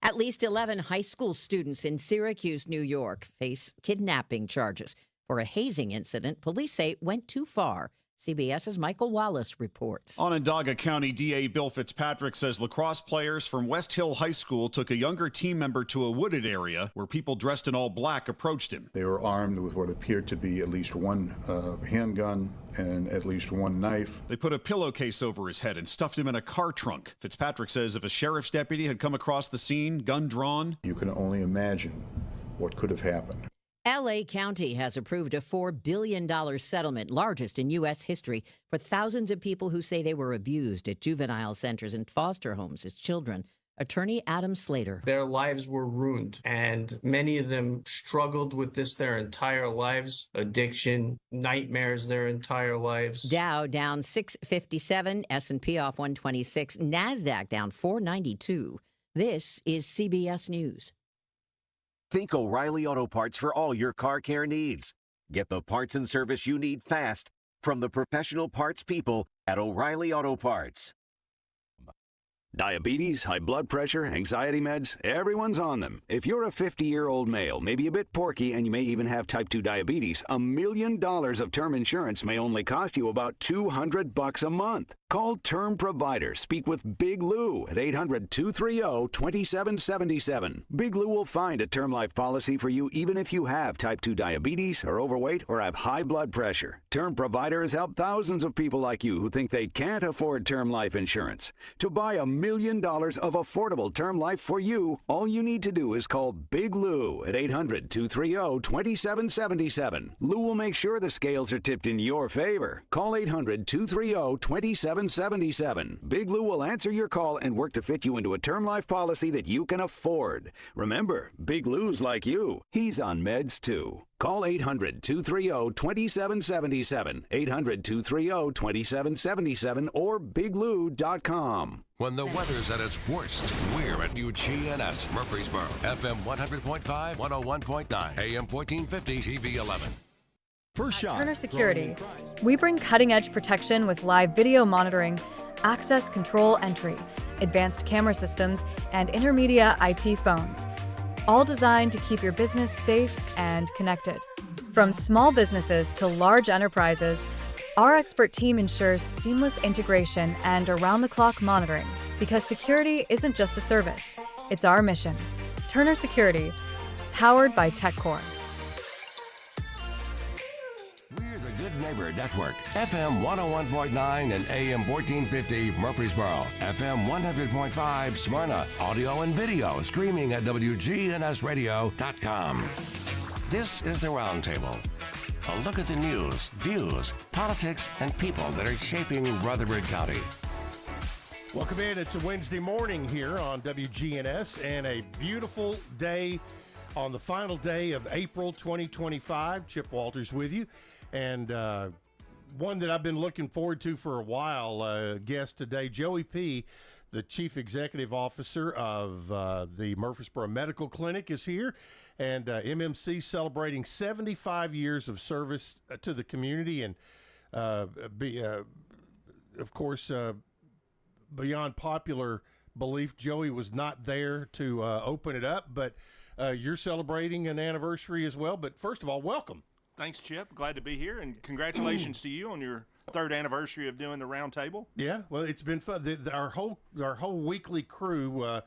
At least 11 high school students in Syracuse, New York, face kidnapping charges for a hazing incident police say went too far. CBS's Michael Wallace reports. Onondaga County DA Bill Fitzpatrick says lacrosse players from West Hill High School took a younger team member to a wooded area where people dressed in all black approached him. They were armed with what appeared to be at least one handgun and at least one knife. They put a pillowcase over his head and stuffed him in a car trunk. Fitzpatrick says if a sheriff's deputy had come across the scene, gun drawn, you can only imagine what could have happened. L.A. County has approved a $4 billion settlement, largest in U.S. history, for thousands of people who say they were abused at juvenile centers and foster homes as children. Attorney Adam Slater. Their lives were ruined, and many of them struggled with this their entire lives. Addiction, nightmares their entire lives. Dow down 657, S&P off 126, NASDAQ down 492. This is CBS News. Think O'Reilly Auto Parts for all your car care needs. Get the parts and service you need fast from the professional parts people at O'Reilly Auto Parts. Diabetes, high blood pressure, anxiety meds, everyone's on them. If you're a 50-year-old male, maybe a bit porky, and you may even have type 2 diabetes, $1 million of term insurance may only cost you about $200 a month. Call Term Provider. Speak with Big Lou at 800-230-2777. Big Lou will find a term life policy for you even if you have type 2 diabetes, are overweight, or have high blood pressure. Term Provider has helped thousands of people like you who think they can't afford term life insurance. To buy $1 million of affordable term life for you, all you need to do is call Big Lou at 800-230-2777. Lou will make sure the scales are tipped in your favor. Call 800-230-2777. Big Lou will answer your call and work to fit you into a term life policy that you can afford. Remember, Big Lou's like you. He's on meds too. Call 800-230-2777, 800-230-2777, or biglou.com. When the weather's at its worst, we're at WGNS Murfreesboro, FM 100.5, 101.9, AM 1450, TV 11. First shot. Turner Security. We bring cutting-edge protection with live video monitoring, access control entry, advanced camera systems, and intermedia IP phones, all designed to keep your business safe and connected. From small businesses to large enterprises, our expert team ensures seamless integration and around-the-clock monitoring, because security isn't just a service, it's our mission. Turner Security, powered by TechCore. Good Neighbor Network, FM 101.9 and AM 1450 Murfreesboro, FM 100.5 Smyrna, audio and video streaming at wgnsradio.com. This is the Roundtable. A look at the news, views, politics, and people that are shaping Rutherford County. Welcome in. It's a Wednesday morning here on WGNS, and a beautiful day on the final day of April 2025. Chip Walters with you. And one that I've been looking forward to for a while, guest today, Joey P., the Chief Executive Officer of the Murfreesboro Medical Clinic, is here. And MMC celebrating 75 years of service to the community. And, of course, beyond popular belief, Joey was not there to open it up. But you're celebrating an anniversary as well. But first of all, welcome. Thanks, Chip. Glad to be here, and congratulations to you on your third anniversary of doing the Roundtable. Yeah, well, it's been fun. Our whole weekly crew,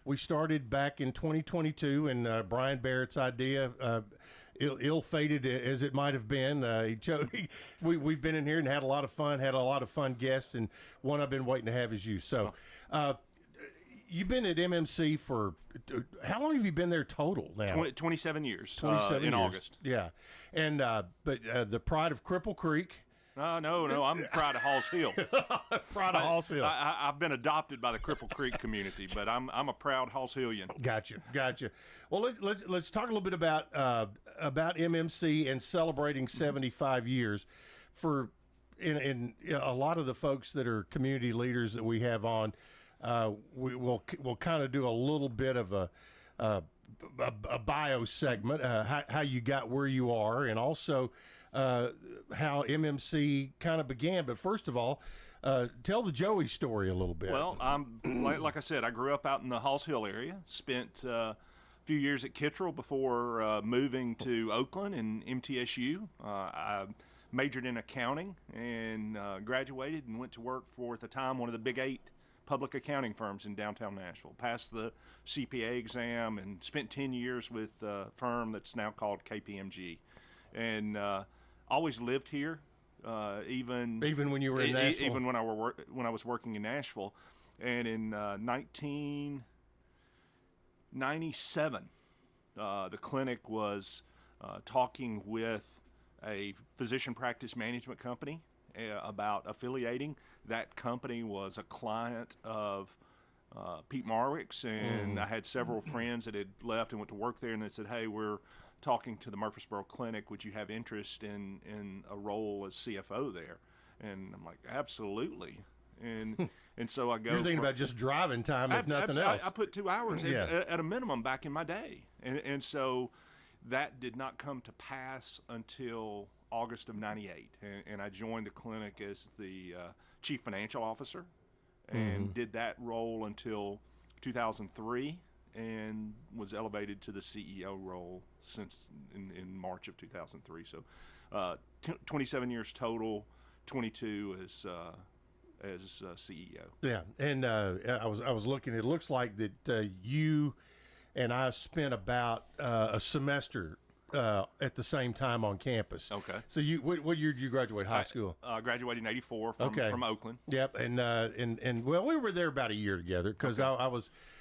we started back in 2022, and Brian Barrett's idea, ill-fated as it might have been, we've been in here and had a lot of fun guests, and one I've been waiting to have is you. So, you've been at MMC for how long have you been there total now? 27 years. 27 in years. August. Yeah, and but the pride of Cripple Creek. No, I'm proud of Halls Hill. Proud of Halls Hill. I've been adopted by the Cripple Creek community, but I'm a proud Halls Hillian. Gotcha. Well, let's talk a little bit about MMC and celebrating 75 years. For in a lot of the folks that are community leaders that we have on. We'll kind of do a little bit of a bio segment, how you got where you are, and also how MMC kind of began. But first of all, Tell the Joey story a little bit. Well, like I said, I grew up out in the Halls Hill area, spent a few years at Kittrell before moving to Oakland and MTSU. I majored in accounting and graduated and went to work for, at the time, one of the big 8 public accounting firms in downtown Nashville. Passed the CPA exam and spent 10 years with a firm that's now called KPMG. And always lived here. Even when you were in Nashville? Even when I was working in Nashville. And in 1997, the clinic was talking with a physician practice management company about affiliating. That company was a client of Pete Marwick's, and I had several friends that had left and went to work there, and they said, hey, we're talking to the Murfreesboro Clinic, would you have interest in a role as CFO there? And I'm like, absolutely. And so I go. You're thinking about just driving time, if nothing else. I put 2 hours at a minimum back in my day, and so that did not come to pass until August of '98, and I joined the clinic as the chief financial officer, and did that role until 2003. And was elevated to the CEO role since in March of 2003. So 27 years total, 22 as CEO. Yeah, and I was looking. It looks like that you and I spent about a semester at the same time on campus. Okay. So what year did you graduate high school? Graduated in '84 from Oakland. Yep, and well, we were there about a year together because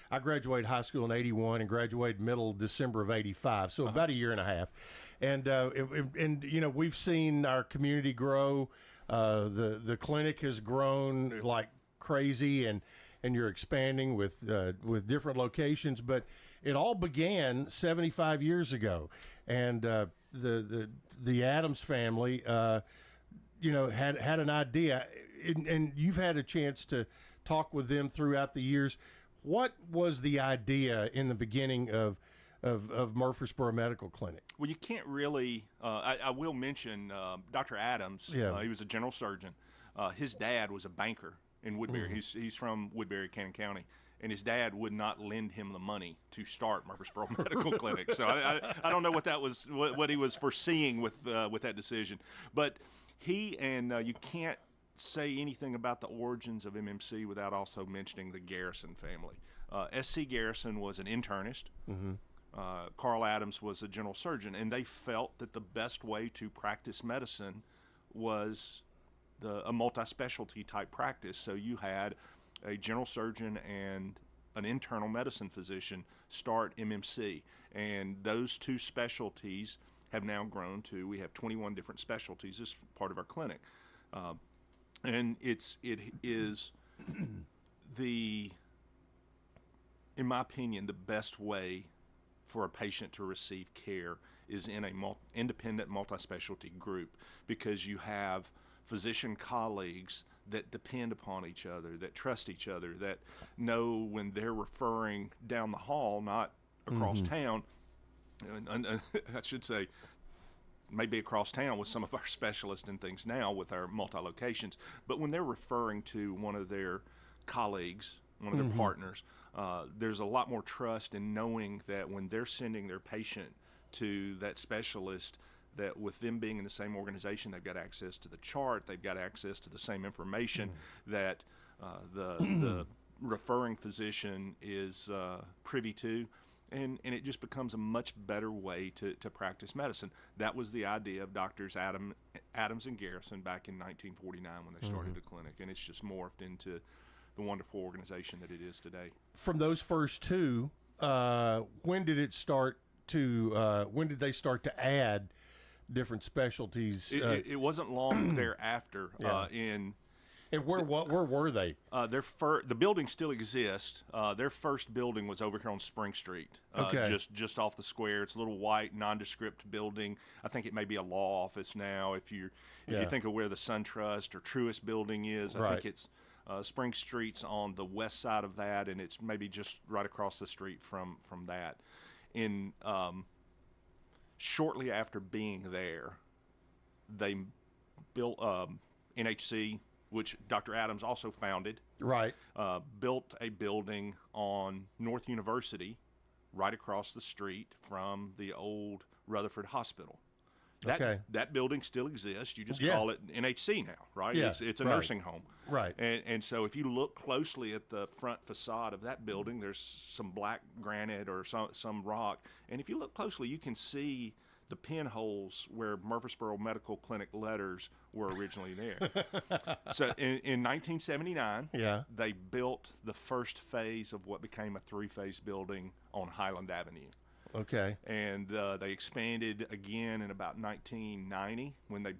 I graduated high school in '81 and graduated middle December of '85, so about a year and a half. And you know, we've seen our community grow. The clinic has grown like crazy, and you're expanding with different locations. But it all began 75 years ago, and the Adams family, you know, had an idea, and you've had a chance to talk with them throughout the years. What was the idea in the beginning of Murfreesboro Medical Clinic? Well, you can't really. I will mention Dr. Adams. Yeah. He was a general surgeon. His dad was a banker in Woodbury. He's from Woodbury, Cannon County, and his dad would not lend him the money to start Murfreesboro Medical Clinic. So I don't know what that was, what he was foreseeing with that decision. But he and you can't say anything about the origins of MMC without also mentioning the Garrison family. S.C. Garrison was an internist. Carl Adams was a general surgeon, and they felt that the best way to practice medicine was a multi-specialty type practice. So you had a general surgeon and an internal medicine physician start MMC, and those two specialties have now grown to, we have 21 different specialties as part of our clinic. And it is in my opinion, the best way for a patient to receive care is in a independent multi-specialty group, because you have physician colleagues that depend upon each other, that trust each other, that know when they're referring down the hall, not across town, and I should say maybe across town with some of our specialists and things now with our multi-locations, but when they're referring to one of their colleagues, one of their partners, there's a lot more trust in knowing that when they're sending their patient to that specialist, that with them being in the same organization, they've got access to the chart, they've got access to the same information that the referring physician is privy to, and it just becomes a much better way to practice medicine. That was the idea of Doctors Adams and Garrison back in 1949 when they started the clinic, and it's just morphed into the wonderful organization that it is today. From those first two, when did they start to add different specialties? It wasn't long thereafter. And where were they? The building still exists. Their first building was over here on Spring Street, just off the square. It's a little white, nondescript building. I think it may be a law office now. If you think of where the SunTrust or Truist building is, I think it's Spring Street's on the west side of that, and it's maybe just right across the street from that. In shortly after being there, they built NHC which Dr. Adams also founded, right, built a building on North University right across the street from the old Rutherford Hospital. That building still exists. You just call it NHC now, right? Yeah, it's a nursing home. Right. And so if you look closely at the front facade of that building, there's some black granite or some rock. And if you look closely, you can see the pinholes where Murfreesboro Medical Clinic letters were originally there. So in 1979, they built the first phase of what became a 3-phase building on Highland Avenue. Okay. And they expanded again in about 1990 when they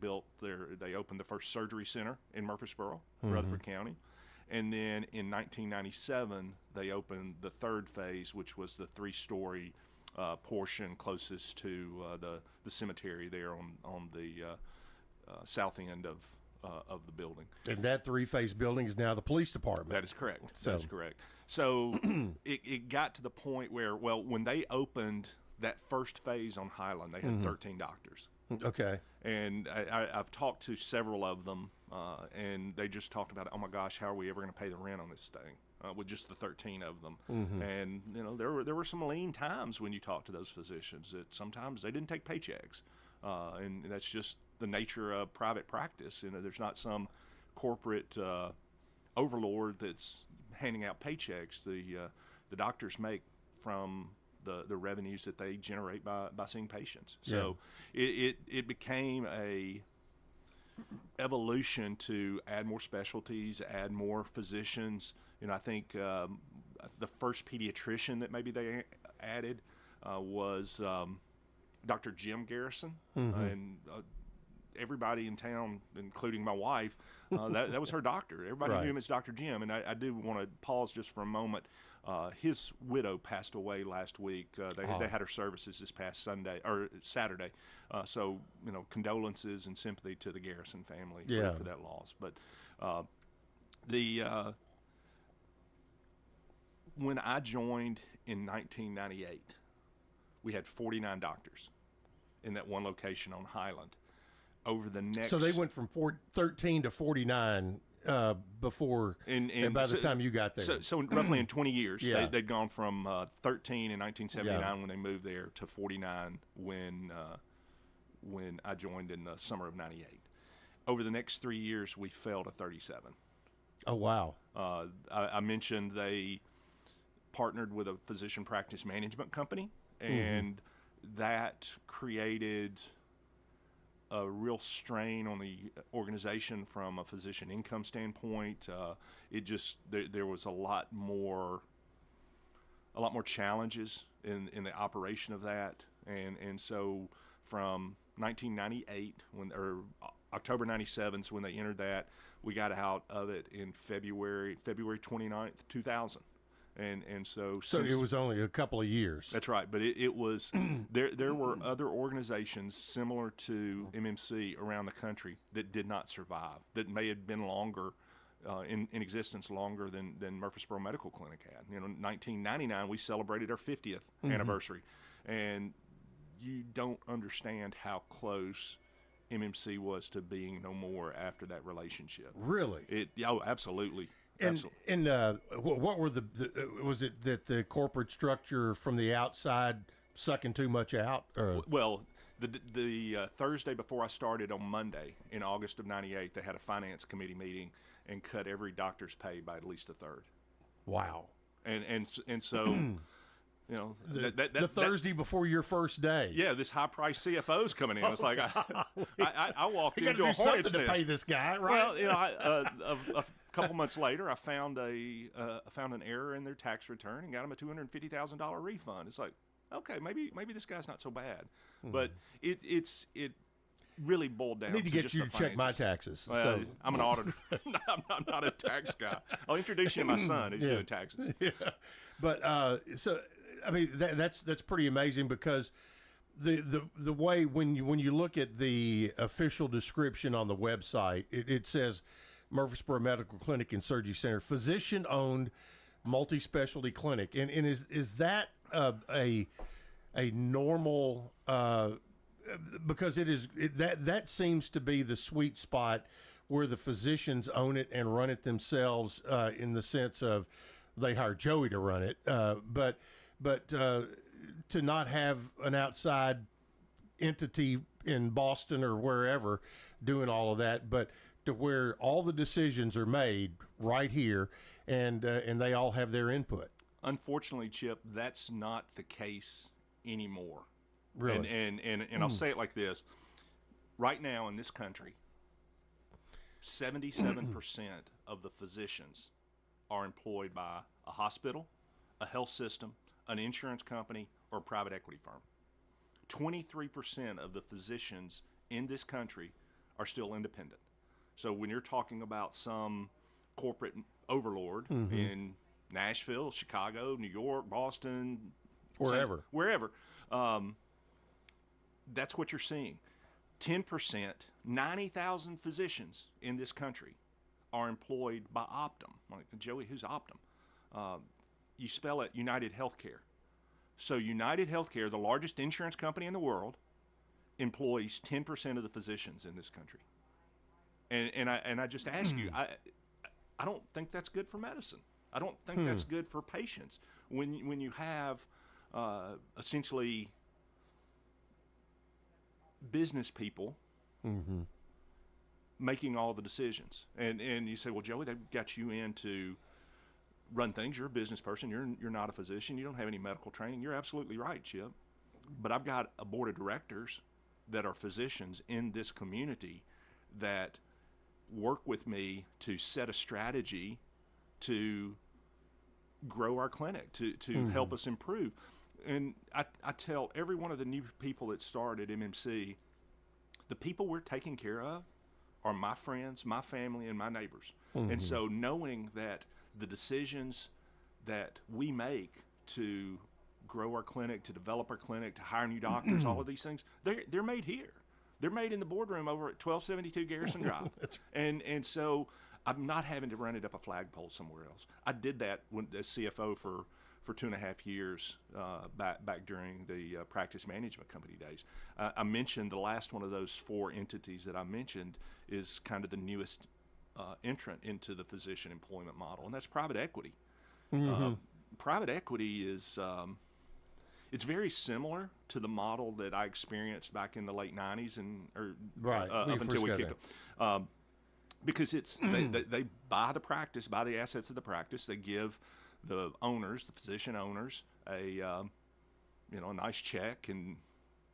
opened the first surgery center in Murfreesboro, Rutherford County. And then in 1997, they opened the 3rd phase, which was the 3-story portion closest to the cemetery there on the south end of the building. And that 3-phase building is now the police department. That is correct. That's correct. So it got to the point where, when they opened that first phase on Highland, they had 13 doctors. Okay. And I've talked to several of them, and they just talked about, oh my gosh, how are we ever going to pay the rent on this thing? With just the 13 of them. And there were some lean times when you talk to those physicians that sometimes they didn't take paychecks, and that's just the nature of private practice. There's not some corporate overlord that's handing out paychecks. The doctors make from the revenues that they generate by seeing patients. So it became a evolution to add more specialties, add more physicians. I think the first pediatrician that maybe they added was Dr. Jim Garrison, and everybody in town, including my wife, that was her doctor. Everybody knew him as Dr. Jim, and I do want to pause just for a moment. His widow passed away last week. They had her services this past Saturday. So condolences and sympathy to the Garrison family for that loss. But when I joined in 1998, we had 49 doctors in that one location on Highland. Over the next, so they went from 13 to 49 before, and by the time you got there. So roughly in 20 years, they'd gone from 13 in 1979 when they moved there to 49 when I joined in the summer of '98. Over the next 3 years, we fell to 37. Oh wow! I mentioned they partnered with a physician practice management company, and that created a real strain on the organization from a physician income standpoint. There was a lot more challenges in the operation of that, and so from 1998 October 97 is when they entered that. We got out of it in February 29th, 2000. And so it was only a couple of years. That's right, but it was there were other organizations similar to MMC around the country that did not survive, that may have been longer in existence longer than Murfreesboro Medical Clinic had. 1999 we celebrated our 50th anniversary, and you don't understand how close MMC was to being no more after that relationship. Really? Oh, absolutely. And what were was it that the corporate structure from the outside sucking too much out? Or? Well, the Thursday before I started on Monday in August of '98, they had a finance committee meeting and cut every doctor's pay by at least a third. Wow. And so. The Thursday before your first day. Yeah, this high-priced CFO's coming in. It's like I walked into a hornet's nest to pay this guy, right? Well, a couple months later, I found an error in their tax return and got them a $250,000 refund. It's like, okay, maybe this guy's not so bad, but it really boiled down. I need to get you to check my taxes. So. I'm an auditor. I'm not a tax guy. I'll introduce you to my son who's doing taxes. Yeah, but so. I mean, that's pretty amazing, because the way when you look at the official description on the website, it says Murfreesboro Medical Clinic and Surgery Center, physician-owned multi-specialty clinic, and is that a normal? Because that seems to be the sweet spot where the physicians own it and run it themselves, in the sense of they hire Joey to run it, but to not have an outside entity in Boston or wherever doing all of that, but to where all the decisions are made right here, and they all have their input. Unfortunately, Chip, that's not the case anymore. Really? And I'll say it like this. Right now in this country, 77% of the physicians are employed by a hospital, a health system, an insurance company, or a private equity firm. 23% of the physicians in this country are still independent. So when you're talking about some corporate overlord in Nashville, Chicago, New York, Boston, wherever, that's what you're seeing. 10%, 90,000 physicians in this country are employed by Optum. Like, Joey, who's Optum? You spell it United Healthcare. So United Healthcare, the largest insurance company in the world, employs 10% of the physicians in this country. And I just ask you, I don't think that's good for medicine. I don't think that's good for patients. When you have essentially business people making all the decisions, and you say, well, Joey, they've got you in to run things. You're a business person. You're not a physician. You don't have any medical training. You're absolutely right, Chip. But I've got a board of directors that are physicians in this community that work with me to set a strategy to grow our clinic, to help us improve. And I tell every one of the new people that start at MMC, the people we're taking care of are my friends, my family, and my neighbors. And so knowing that the decisions that we make to grow our clinic, to develop our clinic, to hire new doctors, all of these things, they're made here. They're made in the boardroom over at 1272 Garrison Drive. And so I'm not having to run it up a flagpole somewhere else. I did that as CFO for 2.5 years back during the practice management company days. I mentioned the last one of those 4 entities that I mentioned is kind of the newest entrant into the physician employment model, and that's private equity. Private equity is it's very similar to the model that I experienced back in the late 90s up until we kicked it. Because it's they buy the practice, buy the assets of the practice. They give the owners, the physician owners, a nice check, and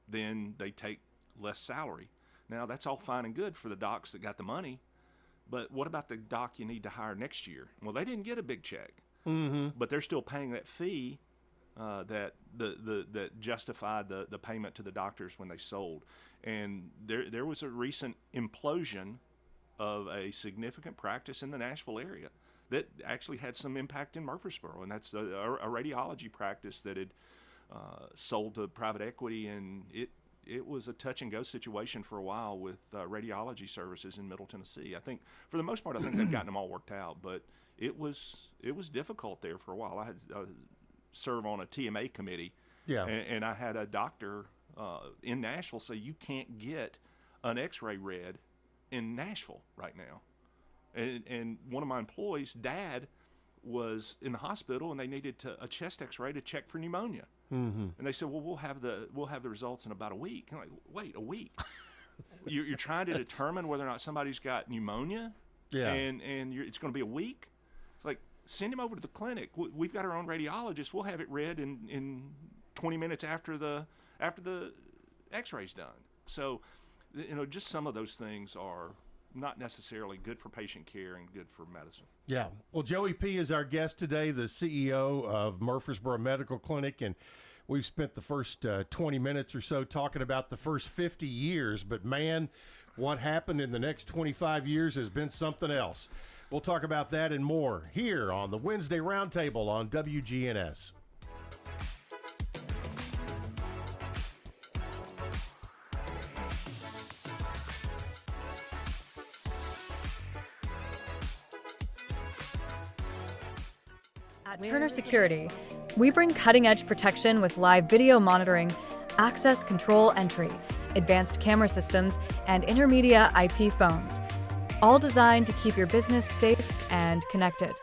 then they take less salary. Now that's all fine and good for the docs that got the money, but what about the doc you need to hire next year? Well, they didn't get a big check, but they're still paying that fee that justified the payment to the doctors when they sold. And there was a recent implosion of a significant practice in the Nashville area that actually had some impact in Murfreesboro, and that's a radiology practice that had sold to private equity, and it was a touch and go situation for a while with radiology services in Middle Tennessee. I think for the most part, I think they've gotten them all worked out, but it was difficult there for a while. I had serve on a TMA committee, and I had a doctor in Nashville say you can't get an X-ray read in Nashville right now. And one of my employees' dad was in the hospital, and they needed a chest X-ray to check for pneumonia. And they said, "Well, we'll have the results in about a week." I'm like, "Wait, a week? You're trying to determine whether or not somebody's got pneumonia, and it's going to be a week?" It's like, send him over to the clinic. We've got our own radiologist. We'll have it read in 20 minutes after the X-ray's done. So, just some of those things are not necessarily good for patient care and good for medicine. Yeah. Well, Joey P. is our guest today, the CEO of Murfreesboro Medical Clinic, and we've spent the first 20 minutes or so talking about the first 50 years, but man, what happened in the next 25 years has been something else. We'll talk about that and more here on the Wednesday Roundtable on WGNS. At Turner Security, we bring cutting-edge protection with live video monitoring, access control entry, advanced camera systems, and intermedia IP phones. all designed to keep your business safe and connected.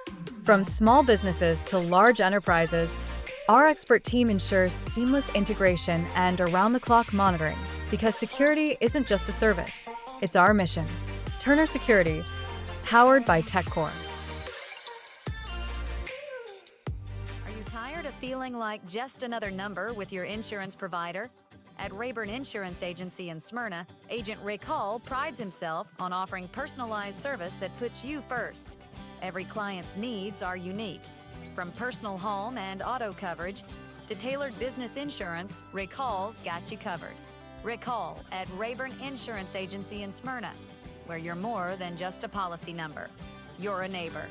From small businesses to large enterprises, our expert team ensures seamless integration and around-the-clock monitoring, because security isn't just a service, it's our mission. Turner Security, powered by TechCore. Are you tired of feeling like just another number with your insurance provider? At Rayburn Insurance Agency in Smyrna, Agent Rick Hall prides himself on offering personalized service that puts you first. Every client's needs are unique. From personal home and auto coverage to tailored business insurance, Rick Hall's got you covered. Rick Hall at Rayburn Insurance Agency in Smyrna, where you're more than just a policy number. You're a neighbor.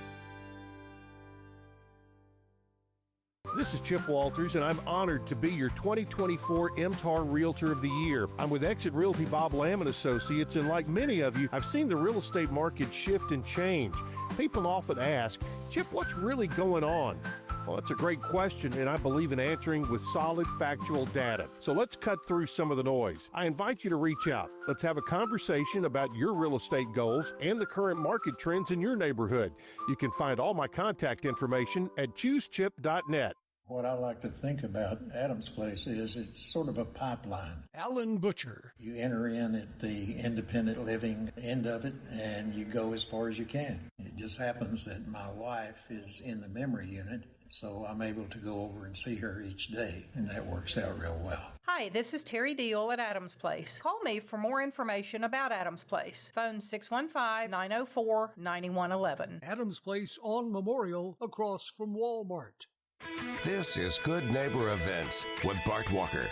This is Chip Walters, and I'm honored to be your 2024 MTAR Realtor of the Year. I'm with Exit Realty Bob Lamb & Associates, and like many of you, I've seen the real estate market shift and change. People often ask, Chip, what's really going on? Well, that's a great question, and I believe in answering with solid, factual data. So let's cut through some of the noise. I invite you to reach out. Let's have a conversation about your real estate goals and the current market trends in your neighborhood. You can find all my contact information at choosechip.net. What I like to think about Adams Place is it's sort of a pipeline. Alan Butcher. You enter in at the independent living end of it, and you go as far as you can. It just happens that my wife is in the memory unit, so I'm able to go over and see her each day, and that works out real well. Hi, this is Terry Deal at Adams Place. Call me for more information about Adams Place. Phone 615-904-9111. Adams Place on Memorial, across from Walmart. This is Good Neighbor Events with Bart Walker.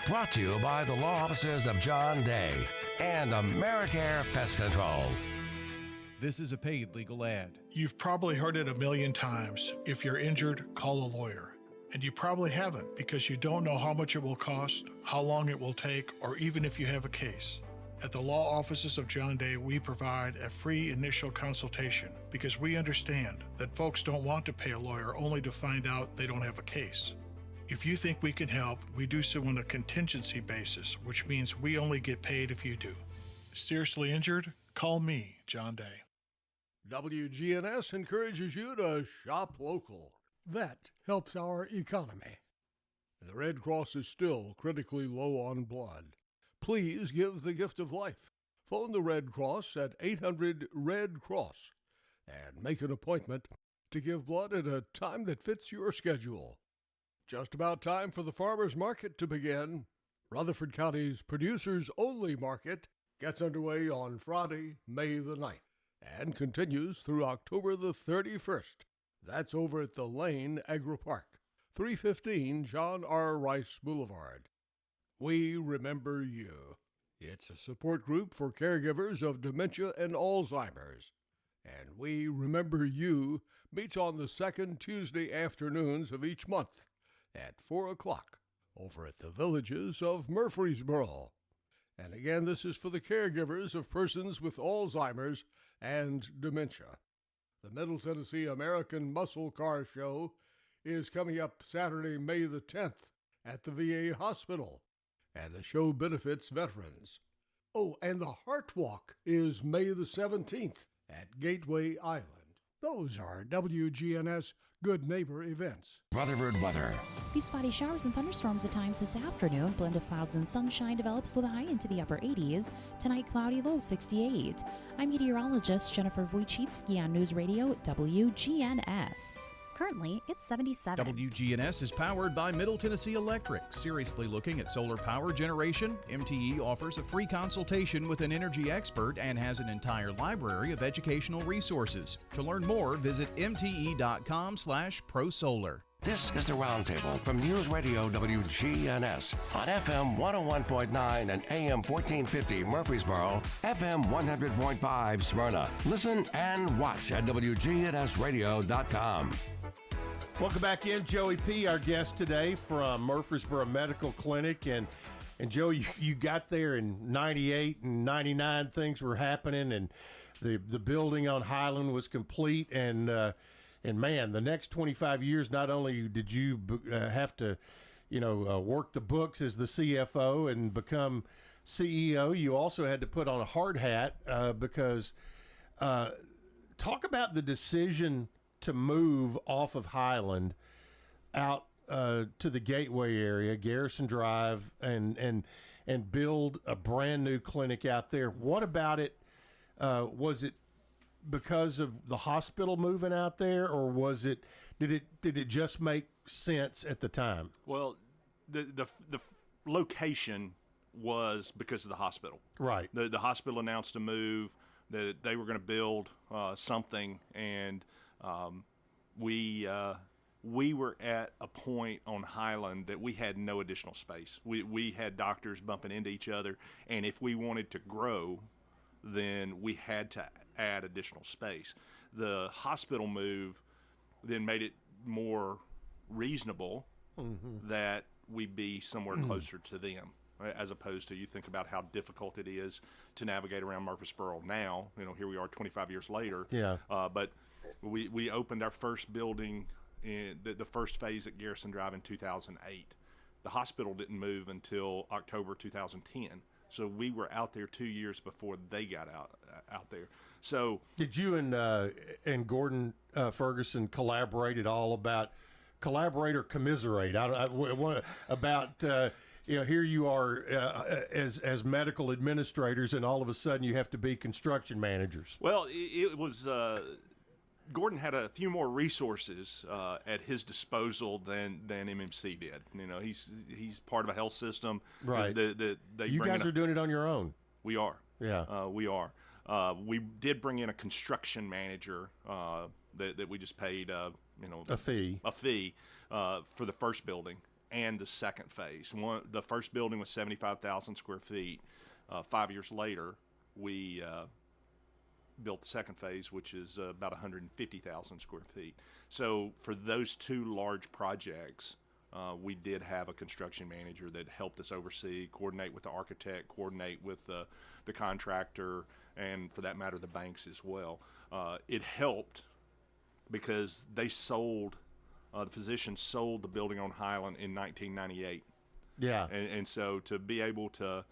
Brought to you by the law offices of John Day and AmeriCare Pest Control. This is a paid legal ad. You've probably heard it a million times. If you're injured, call a lawyer. And you probably haven't, because you don't know how much it will cost, how long it will take, or even if you have a case. At the law offices of John Day, we provide a free initial consultation because we understand that folks don't want to pay a lawyer only to find out they don't have a case. If you think we can help, we do so on a contingency basis, which means we only get paid if you do. Seriously injured? Call me, John Day. WGNS encourages you to shop local. That helps our economy. The Red Cross is still critically low on blood. Please give the gift of life. Phone the Red Cross at 800-RED-CROSS and make an appointment to give blood at a time that fits your schedule. Just about time for the farmers market to begin. Rutherford County's Producers Only Market gets underway on Friday, May the 9th, and continues through October the 31st. That's over at the Lane Agri Park, 315 John R. Rice Boulevard. We remember you. It's a support group for caregivers of dementia and Alzheimer's. And We Remember You meets on the second Tuesday afternoons of each month at 4 o'clock over at the Villages of Murfreesboro. And again, this is for the caregivers of persons with Alzheimer's and dementia. The Middle Tennessee American Muscle Car Show is coming up Saturday, May the 10th at the VA Hospital, and the show benefits veterans. Oh, and the Heart Walk is May the 17th at Gateway Island. Those are WGNS Good Neighbor events. Rutherford weather. Few spotty showers and thunderstorms at times this afternoon. Blend of clouds and sunshine develops with a high into the upper 80s. Tonight, cloudy, low 68. I'm meteorologist Jennifer Wojcicki on News Radio WGNS. Currently, it's 77. WGNS is powered by Middle Tennessee Electric. Seriously looking at solar power generation? MTE offers a free consultation with an energy expert and has an entire library of educational resources. To learn more, visit mte.com/prosolar. This is the Roundtable from News Radio WGNS on FM 101.9 and AM 1450 Murfreesboro, FM 100.5 Smyrna. Listen and watch at wgnsradio.com. Welcome back in. Joey P., our guest today from Murfreesboro Medical Clinic. And Joe, you got there in 98 and 99. Things were happening, and the building on Highland was complete. And man, the next 25 years, not only did you have to, work the books as the CFO and become CEO, you also had to put on a hard hat because Talk about the decision to move off of Highland out to the Gateway area, Garrison Drive, and build a brand new clinic out there. What about it? Was it because of the hospital moving out there, or was it? Did it just make sense at the time? Well, the location was because of the hospital. Right. The hospital announced a move that they were going to build something, and we were at a point on Highland that we had no additional space. We had doctors bumping into each other, and if we wanted to grow, then we had to add additional space. The hospital move then made it more reasonable that we be somewhere closer to them, as opposed to, you think about how difficult it is to navigate around Murfreesboro now. Here we are 25 years later. Yeah. But we opened our first building in the first phase at Garrison Drive in 2008. The hospital didn't move until October 2010. So we were out there 2 years before they got out there. So did you and Gordon Ferguson collaborate at all collaborate or commiserate? About here you are as medical administrators, and all of a sudden you have to be construction managers. Well, it was Gordon had a few more resources at his disposal than MMC did. He's part of a health system. Right. You guys are doing it on your own. We are. Yeah. We are. We did bring in a construction manager that we just paid a fee for the first building and the second phase. The first building was 75,000 square feet. 5 years later, we built the second phase, which is about 150,000 square feet. So for those two large projects, we did have a construction manager that helped us oversee, coordinate with the architect, coordinate with the contractor, and for that matter, the banks as well. It helped because they sold, the physicians sold the building on Highland in 1998. Yeah. And so to be able to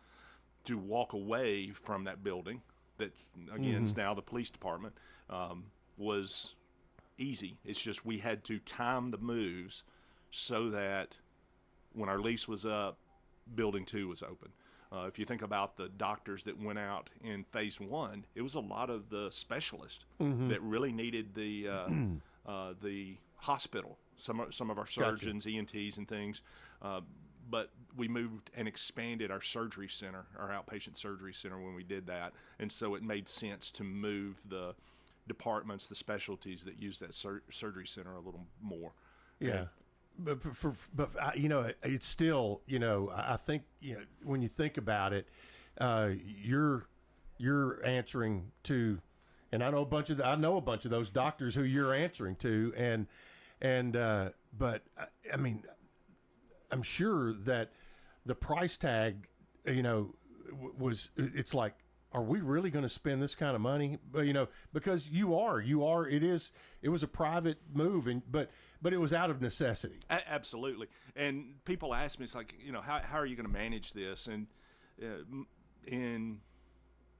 walk away from that building, that again is now the police department, was easy. It's just we had to time the moves so that when our lease was up, building 2 was open. If you think about the doctors that went out in phase 1, it was a lot of the specialists that really needed the hospital. Some of our surgeons, gotcha. ENTs and things, but we moved and expanded our surgery center, our outpatient surgery center, when we did that. And so it made sense to move the departments, the specialties that use that surgery center a little more. Yeah. But it's still, I think, when you think about it, you're answering to, and I know a bunch of those doctors who you're answering to, but I mean, I'm sure that the price tag, it's like, are we really going to spend this kind of money? Because it was a private move, but it was out of necessity. Absolutely. And people ask me, it's like, how are you going to manage this? And in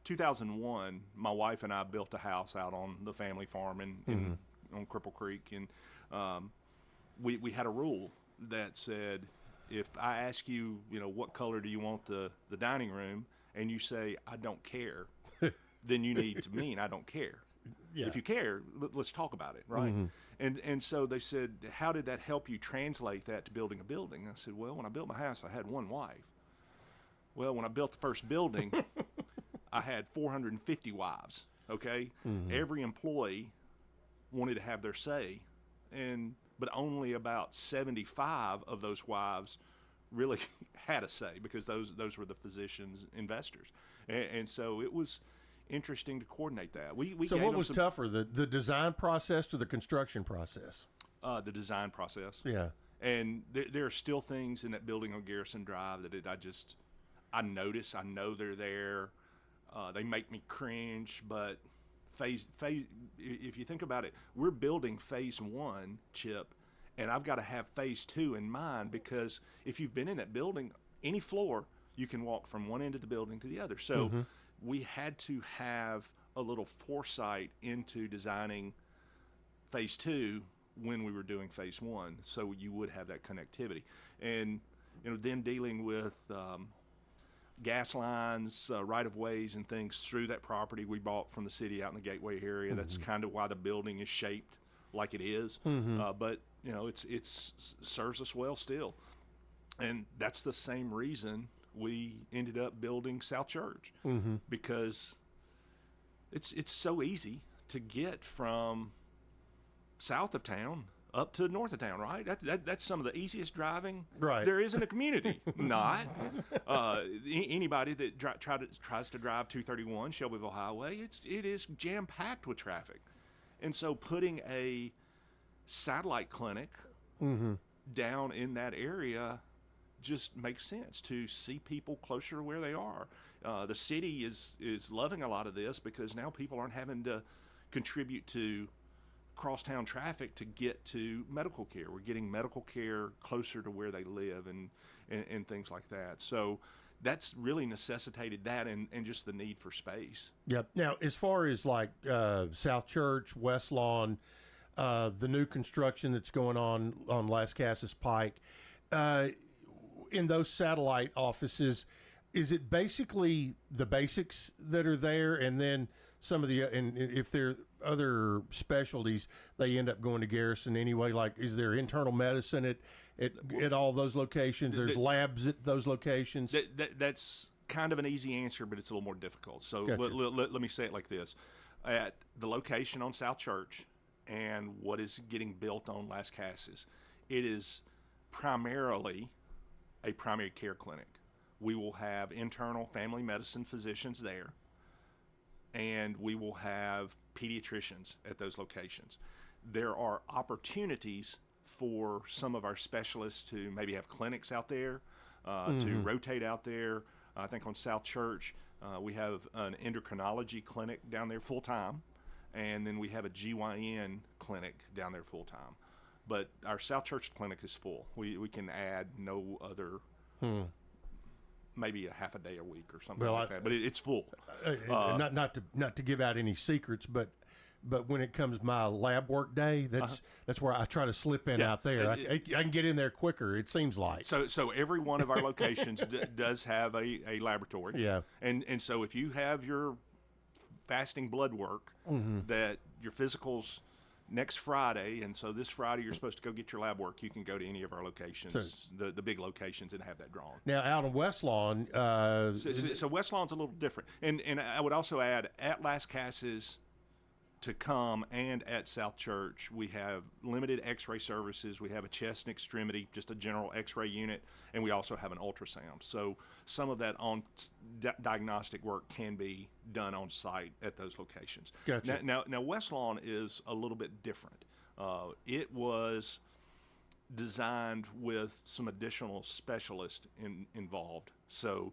2001, my wife and I built a house out on the family farm on Cripple Creek. And we had a rule that said, if I ask you, what color do you want the dining room, and you say, I don't care, then you need to mean I don't care. Yeah. If you care, let's talk about it, right? And so they said, how did that help you translate that to building a building? I said, well, when I built my house, I had one wife. Well, when I built the first building, I had 450 wives, okay? Every employee wanted to have their say, but only about 75 of those wives really had a say, because those were the physicians' investors. And so it was interesting to coordinate that. So what was tougher, the design process or the construction process? The design process. Yeah. And there are still things in that building on Garrison Drive that I notice. I know they're there. They make me cringe, but phase, if you think about it, we're building phase 1, Chip, and I've got to have phase 2 in mind, because if you've been in that building, any floor, you can walk from one end of the building to the other. So we had to have a little foresight into designing phase 2 when we were doing phase 1, so you would have that connectivity. And then dealing with gas lines, right-of-ways and things through that property we bought from the city out in the Gateway area. That's kind of why the building is shaped like it is. But it's serves us well still. And that's the same reason we ended up building South Church, because it's so easy to get from south of town up to north of town, right? That's some of the easiest driving there is in a community. Not anybody that tries to drive 231 Shelbyville Highway, it is jam-packed with traffic. And so putting a satellite clinic down in that area just makes sense to see people closer to where they are. The city is loving a lot of this because now people aren't having to contribute to crosstown traffic to get to medical care. We're getting medical care closer to where they live and things like that. So that's really necessitated that and just the need for space. Yep. Now, as far as like South Church, West Lawn, the new construction that's going on Lascassas Pike, in those satellite offices, is it basically the basics that are there, and then some of the, and if there are other specialties, they end up going to Garrison anyway? Like, is there internal medicine at all those locations? There's labs at those locations? That's kind of an easy answer, but it's a little more difficult. So Gotcha. let me say it like this. At the location on South Church and what is getting built on Lascassas, it is primarily a primary care clinic. We will have internal family medicine physicians there, and we will have pediatricians at those locations. There are opportunities for some of our specialists to maybe have clinics out there, to rotate out there. I think on South Church, we have an endocrinology clinic down there full-time, and then we have a GYN clinic down there full-time. But our South Church clinic is full. We can add no other, maybe a half a day a week or something like that. But it's full. Not to give out any secrets, but when it comes my lab work day, that's where I try to slip in out there. I can get in there quicker, it seems like. So every one of our locations does have a laboratory. Yeah. And so if you have your fasting blood work, that your physicals next Friday, and so this Friday you're supposed to go get your lab work, you can go to any of our locations, the big locations, and have that drawn. Now, out on West Lawn... So West Lawn's a little different. And I would also add, at Lascassas to come and at South Church, we have limited x-ray services. We have a chest and extremity, just a general x-ray unit, and we also have an ultrasound. So some of that diagnostic work can be done on site at those locations. Gotcha. Now West Lawn is a little bit different. It was designed with some additional specialists involved. So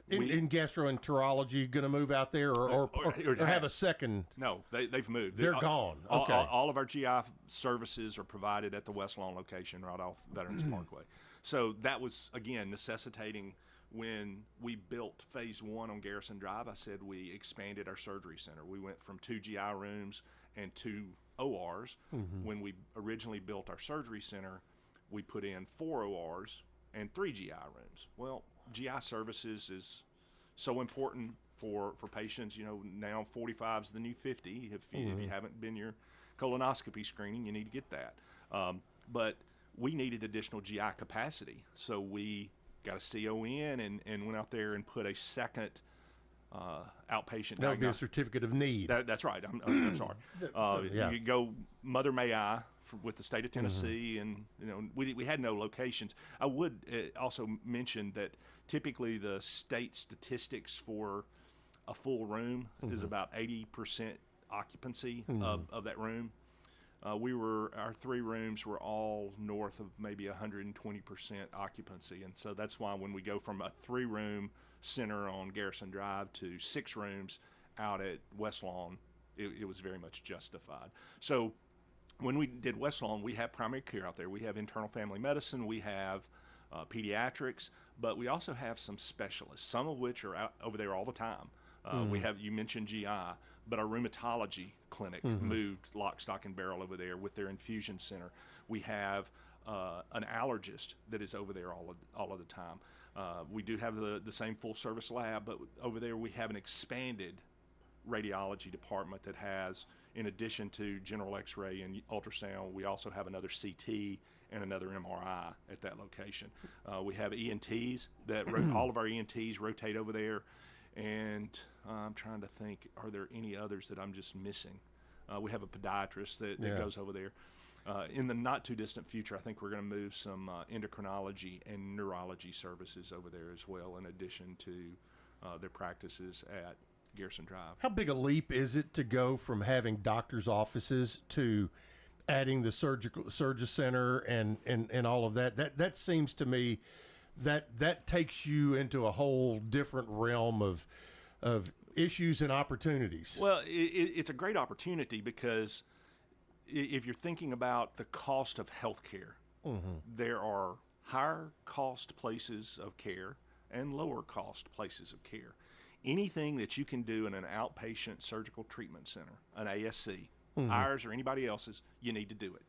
in gastroenterology, going to move out there or have a second? No, they've moved. They're gone. Okay. All of our GI services are provided at the West Lawn location right off Veterans Parkway. So that was, again, necessitating when we built phase 1 on Garrison Drive. I said we expanded our surgery center. We went from 2 GI rooms and 2 ORs. When we originally built our surgery center, we put in 4 ORs and 3 GI rooms. Well, GI services is so important for patients. Now 45 is the new 50. If you haven't been your colonoscopy screening, you need to get that. But we needed additional GI capacity, so we got a CON and went out there and put a second outpatient. That would be a certificate of need. That's right. I'm sorry. You go Mother May I with the state of Tennessee, and we had no locations. I would also mention that typically the state statistics for a full room is about 80% occupancy of that room. Our 3 rooms were all north of maybe 120% occupancy, and so that's why when we go from a 3-room center on Garrison Drive to 6 rooms out at West Lawn, it was very much justified. So when we did West Lawn, we have primary care out there. We have internal family medicine. We have pediatrics, but we also have some specialists, some of which are out over there all the time. We have, you mentioned GI, but our rheumatology clinic moved lock, stock, and barrel over there with their infusion center. We have an allergist that is over there all of the time. We do have the same full service lab, but over there we have an expanded radiology department that has, in addition to general x-ray and ultrasound, we also have another CT and another MRI at that location. We have ENTs that all of our ENTs rotate over there, and I'm trying to think, are there any others that I'm just missing? We have a podiatrist that goes over there. In the not too distant future, I think we're going to move some endocrinology and neurology services over there as well, in addition to their practices at Garrison Drive. How big a leap is it to go from having doctors' offices to adding the surgery center and all of that? That seems to me that takes you into a whole different realm of issues and opportunities. Well, it's a great opportunity because if you're thinking about the cost of health care, there are higher cost places of care and lower cost places of care. Anything that you can do in an outpatient surgical treatment center, an ASC, ours or anybody else's, you need to do it.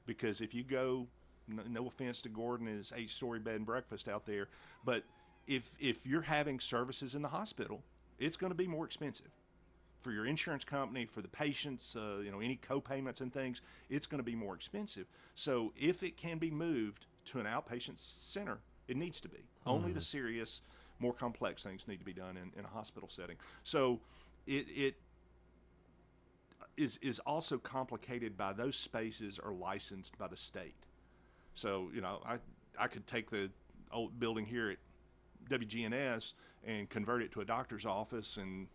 Because if you go, no offense to Gordon and his 8-story bed and breakfast out there, but if you're having services in the hospital, it's going to be more expensive. For your insurance company, for the patients, any co-payments and things, it's going to be more expensive. So if it can be moved to an outpatient center, it needs to be. Only the serious, more complex things need to be done in a hospital setting. So it is also complicated by those spaces are licensed by the state. So, I could take the old building here at WGNS and convert it to a doctor's office and,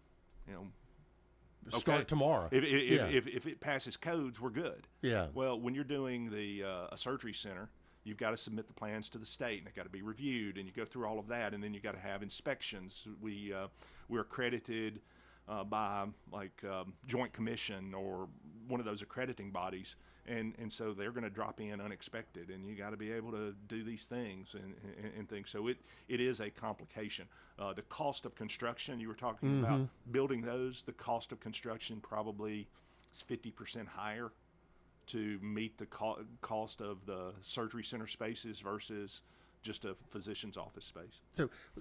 start tomorrow. If it passes codes, we're good. Yeah. Well, when you're doing a surgery center, you've got to submit the plans to the state, and they've got to be reviewed, and you go through all of that, and then you've got to have inspections. We're accredited by Joint Commission or one of those accrediting bodies, and so they're going to drop in unexpected, and you got to be able to do these things and things. So it is a complication. The cost of construction, you were talking about building those, the cost of construction probably is 50% higher to meet the cost of the surgery center spaces versus just a physician's office space.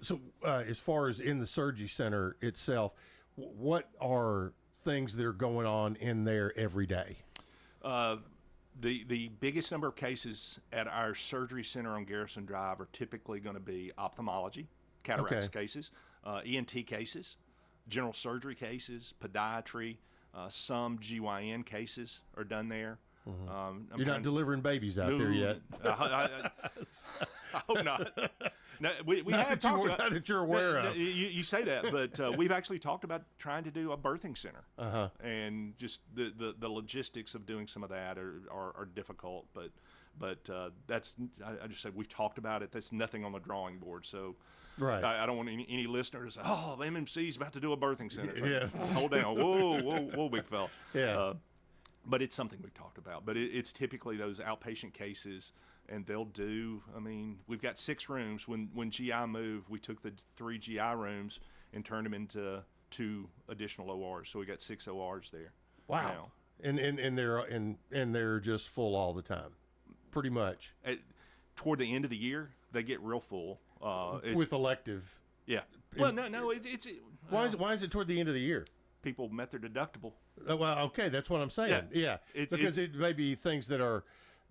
So as far as in the surgery center itself, what are things that are going on in there every day? The biggest number of cases at our surgery center on Garrison Drive are typically going to be ophthalmology, cataracts cases, ENT cases, general surgery cases, podiatry, some GYN cases are done there. You're not delivering babies out there yet. I hope not. No, we not have that not that you're aware of. You say that, but we've actually talked about trying to do a birthing center, and just the logistics of doing some of that are difficult. But that's I just said we've talked about it. That's nothing on the drawing board. So right. I don't want any listener to say, "Oh, MMC's about to do a birthing center." Yeah. Hold down. Whoa, big fella. Yeah. But it's something we've talked about. But it's typically those outpatient cases, and they'll do, we've got 6 rooms. When GI moved, we took the 3 GI rooms and turned them into 2 additional ORs. So we got 6 ORs there. Wow. Now. And they're just full all the time, pretty much. Toward the end of the year, they get real full. With elective. Yeah. Well, no, it's why is it toward the end of the year? People met their deductible. Well, okay, that's what I'm saying. Yeah. Because it may be things that are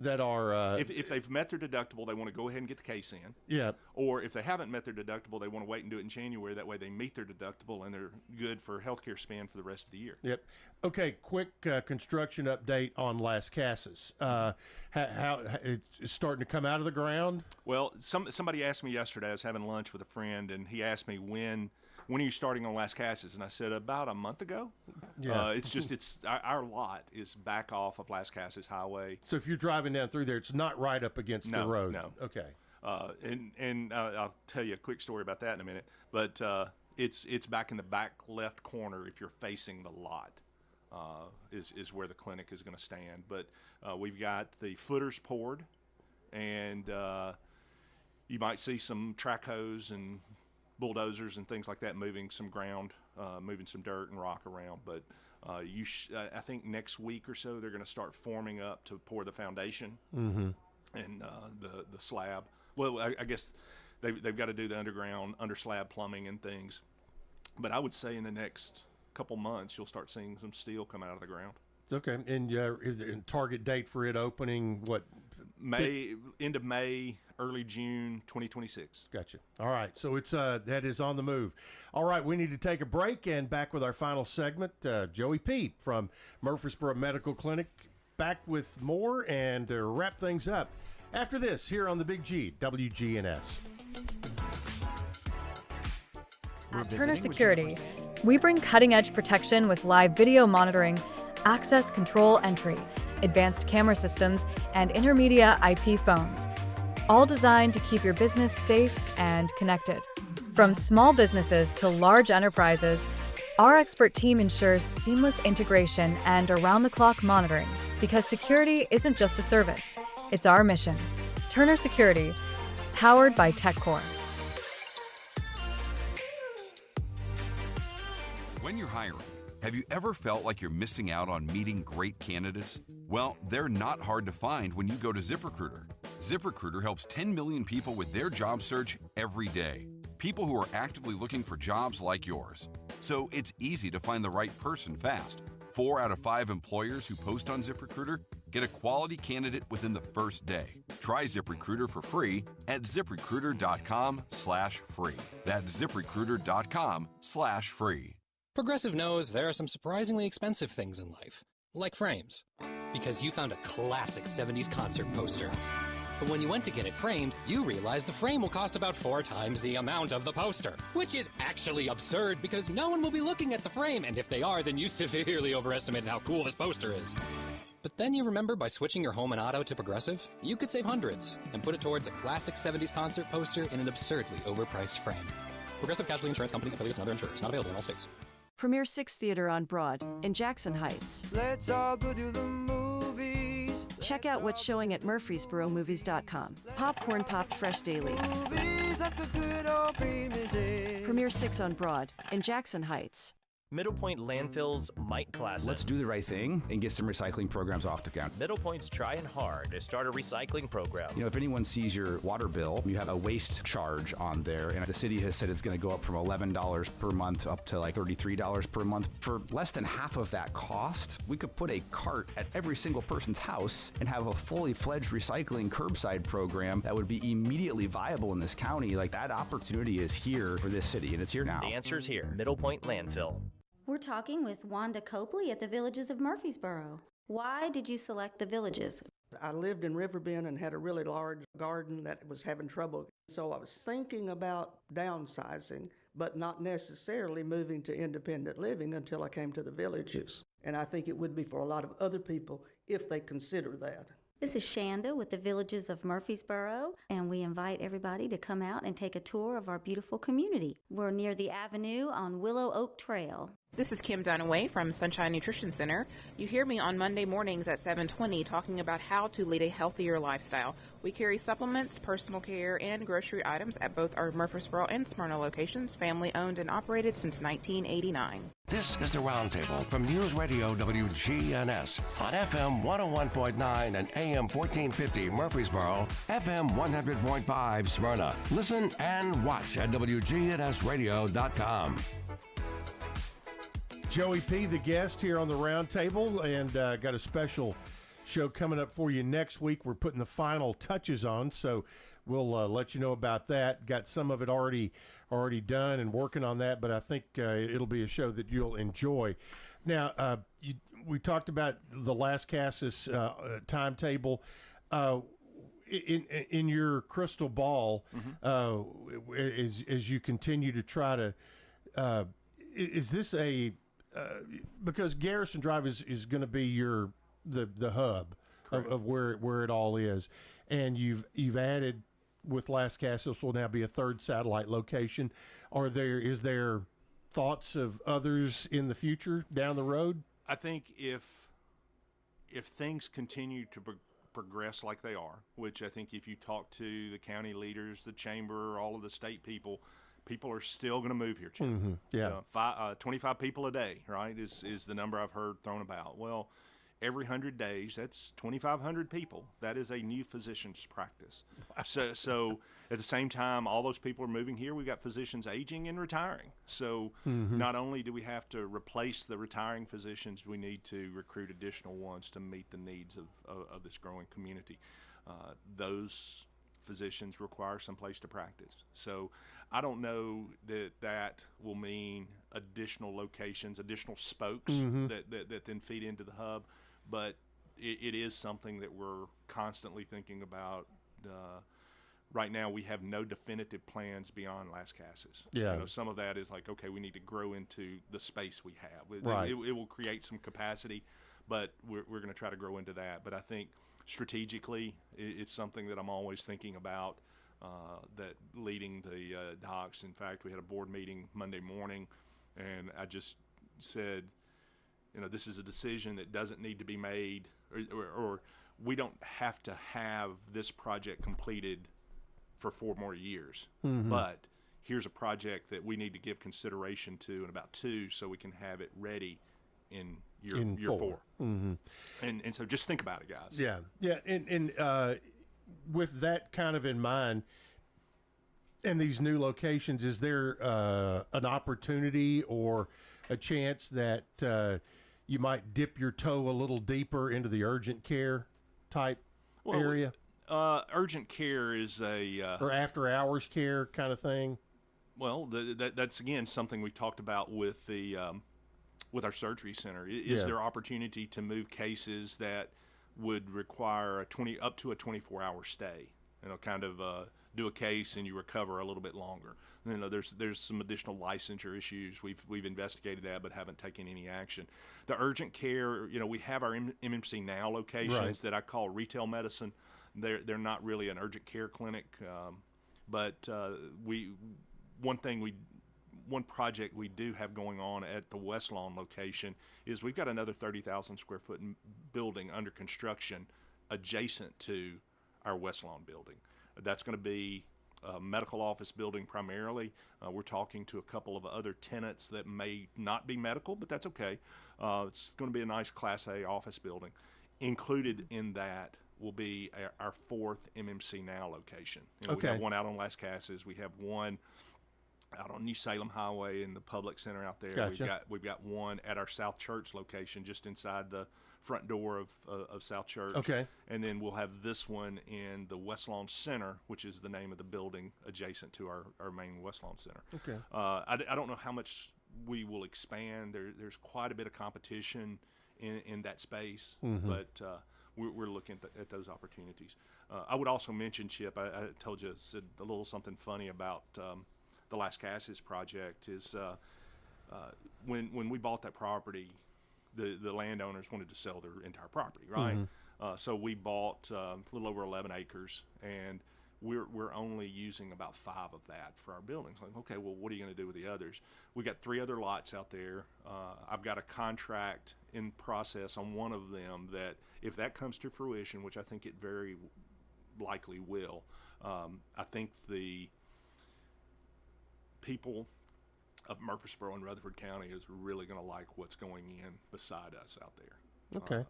if they've met their deductible, they want to go ahead and get the case in. Yeah. Or if they haven't met their deductible, they want to wait and do it in January. That way they meet their deductible and they're good for healthcare spend for the rest of the year. Yep. Okay, quick construction update on Las Casas. How it's starting to come out of the ground? Well, somebody asked me yesterday, I was having lunch with a friend, and he asked me when are you starting on Las Casas? And I said about a month ago. Yeah. It's our lot is back off of Las Casas Highway. So if you're driving down through there, it's not right up against the road. No. Okay. And I'll tell you a quick story about that in a minute. But it's back in the back left corner if you're facing the lot. Is where the clinic is going to stand. But we've got the footers poured, and you might see some track hose and bulldozers and things like that, moving some ground, moving some dirt and rock around. But I think next week or so they're going to start forming up to pour the foundation and the slab. Well, I guess they've got to do the under slab plumbing and things. But I would say in the next couple months you'll start seeing some steel come out of the ground. Okay, and target date for it opening what? End of May, early June 2026. Gotcha. All right, so it's that is on the move. All right, we need to take a break, and back with our final segment. Joey Peep from Murfreesboro Medical Clinic back with more and wrap things up after this here on the Big G, WGNS. At Turner Security, we bring cutting-edge protection with live video monitoring, access control entry, advanced camera systems, and intermedia IP phones, all designed to keep your business safe and connected. From small businesses to large enterprises, our expert team ensures seamless integration and around-the-clock monitoring, because security isn't just a service, it's our mission. Turner Security, powered by TechCore. When you're hiring, have you ever felt like you're missing out on meeting great candidates? Well, they're not hard to find when you go to ZipRecruiter. ZipRecruiter helps 10 million people with their job search every day. People who are actively looking for jobs like yours. So it's easy to find the right person fast. 4 out of 5 employers who post on ZipRecruiter get a quality candidate within the first day. Try ZipRecruiter for free at ZipRecruiter.com/free. That's ZipRecruiter.com/free. Progressive knows there are some surprisingly expensive things in life, like frames, because you found a classic 70s concert poster. But when you went to get it framed, you realized the frame will cost about 4 times the amount of the poster, which is actually absurd because no one will be looking at the frame, and if they are, then you severely overestimated how cool this poster is. But then you remember by switching your home and auto to Progressive, you could save hundreds and put it towards a classic 70s concert poster in an absurdly overpriced frame. Progressive Casualty Insurance Company, affiliates, and other insurers. Not available in all states. Premier 6 Theater on Broad in Jackson Heights. Let's all go to the movies. Check out what's showing at murfreesboromovies.com. Popcorn popped fresh daily. Movies like the good old famous days. Premier 6 on Broad in Jackson Heights. Middle Point Landfill's Mike Klassen. Let's do the right thing and get some recycling programs off the ground. Middle Point's trying hard to start a recycling program. You know, if anyone sees your water bill, you have a waste charge on there, and the city has said it's going to go up from $11 per month up to like $33 per month. For less than half of that cost, we could put a cart at every single person's house and have a fully fledged recycling curbside program that would be immediately viable in this county. Like, that opportunity is here for this city, and it's here now. The answer's here. Middle Point Landfill. We're talking with Wanda Copley at the Villages of Murfreesboro. Why did you select the Villages? I lived in Riverbend and had a really large garden that was having trouble. So I was thinking about downsizing, but not necessarily moving to independent living until I came to the Villages. And I think it would be for a lot of other people if they consider that. This is Shanda with the Villages of Murfreesboro, and we invite everybody to come out and take a tour of our beautiful community. We're near the Avenue on Willow Oak Trail. This is Kim Dunaway from Sunshine Nutrition Center. You hear me on Monday mornings at 7:20 talking about how to lead a healthier lifestyle. We carry supplements, personal care, and grocery items at both our Murfreesboro and Smyrna locations, family owned and operated since 1989. This is the Roundtable from News Radio WGNS on FM 101.9 and AM 1450 Murfreesboro, FM 100.5 Smyrna. Listen and watch at wgnsradio.com. Joey P., the guest here on the Roundtable, and got a special show coming up for you next week. We're putting the final touches on, so we'll let you know about that. Got some of it already done and working on that, but I think it'll be a show that you'll enjoy. Now, we talked about the Las Casas timetable. In your crystal ball, as you continue to try to, is this a because Garrison Drive is going to be the hub of where it all is, and you've added with Las Casas will now be a third satellite location. Is there thoughts of others in the future down the road? I think if things continue to progress like they are, which I think if you talk to the county leaders, the chamber, all of the state people, People are still going to move here, Chip. Yeah. 25 people a day, right, is the number I've heard thrown about. Well, every 100 days, that's 2,500 people. That is a new physician's practice. So at the same time, all those people are moving here. We've got physicians aging and retiring. So not only do we have to replace the retiring physicians, we need to recruit additional ones to meet the needs of this growing community. Those physicians require some place to practice. So I don't know that will mean additional locations, additional spokes that then feed into the hub. But it is something that we're constantly thinking about. Right now, we have no definitive plans beyond Las Casas. Yeah. You know, some of that is like, okay, we need to grow into the space we have. Right. It will create some capacity, but we're going to try to grow into that. But I think strategically, it's something that I'm always thinking about, that leading the docs. In fact, we had a board meeting Monday morning, and I just said, you know, this is a decision that doesn't need to be made, or we don't have to have this project completed for 4 more years. But here's a project that we need to give consideration to in about 2, so we can have it ready in year 4. And so just think about it, guys. Yeah. And with that kind of in mind, and these new locations, is there an opportunity or a chance that you might dip your toe a little deeper into the urgent care type area? Urgent care is or after hours care kind of thing. Well, that's again something we talked about with the with our surgery center. Is there opportunity to move cases that would require up to a 24-hour stay? You know, kind of do a case and you recover a little bit longer. You know, there's some additional licensure issues. We've investigated that, but haven't taken any action. The urgent care, you know, we have our MMC Now locations that I call retail medicine. They're not really an urgent care clinic, but one project we do have going on at the West Lawn location is we've got another 30,000 square foot building under construction adjacent to our West Lawn building. That's going to be a medical office building primarily. We're talking to a couple of other tenants that may not be medical, but that's okay. It's going to be a nice Class A office building. Included in that will be our 4th MMC Now location. You know, we have one out on Las Casas. We have one out on New Salem Highway in the Public Center out there. Gotcha. We've got one at our South Church location, just inside the front door of South Church. Okay. And then we'll have this one in the West Lawn Center, which is the name of the building adjacent to our main West Lawn Center. Okay. I don't know how much we will expand. There's quite a bit of competition in that space, but we're looking at those opportunities. I would also mention, Chip, I told you, said a little something funny about the Las Casas project is when we bought that property, the landowners wanted to sell their entire property, right? So we bought a little over 11 acres, and we're only using about 5 of that for our buildings. Like, okay, well, what are you going to do with the others? We got 3 other lots out there. I've got a contract in process on one of them that, if that comes to fruition, which I think it very likely will, I think the people of Murfreesboro and Rutherford County is really going to like what's going in beside us out there. Okay.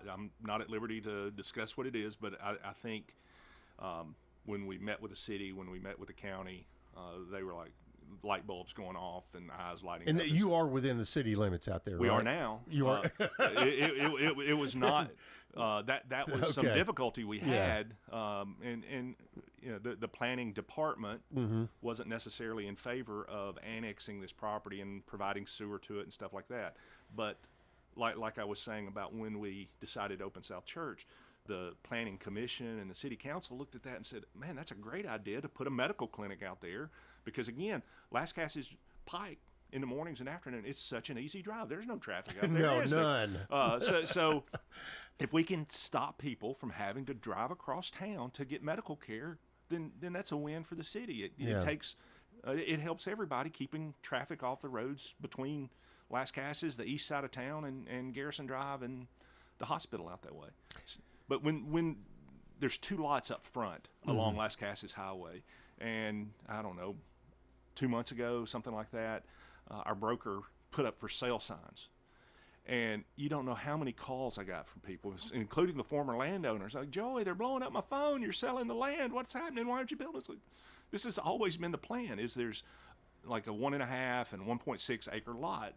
I'm not at liberty to discuss what it is, but I think when we met with the city, when we met with the county, they were like light bulbs going off and eyes lighting up. And you are within the city limits out there, we right? are now. You are. It was not. That was some difficulty we had, and you know, the planning department wasn't necessarily in favor of annexing this property and providing sewer to it and stuff like that. But like I was saying about when we decided to open South Church, the planning commission and the city council looked at that and said, man, that's a great idea to put a medical clinic out there, because again, Las Casas Pike in the mornings and afternoon, it's such an easy drive. There's no traffic out there. No, none. So if we can stop people from having to drive across town to get medical care, then that's a win for the city. It helps everybody, keeping traffic off the roads between Las Casas, the east side of town, and Garrison Drive and the hospital out that way. But when there's 2 lots up front along Las Casas Highway, and I don't know, 2 months ago, something like that, our broker put up for sale signs. And you don't know how many calls I got from people, including the former landowners. Like, Joey, they're blowing up my phone. You're selling the land. What's happening? Why aren't you building this? Like, this has always been the plan, is there's like a 1.5 and 1.6 acre lot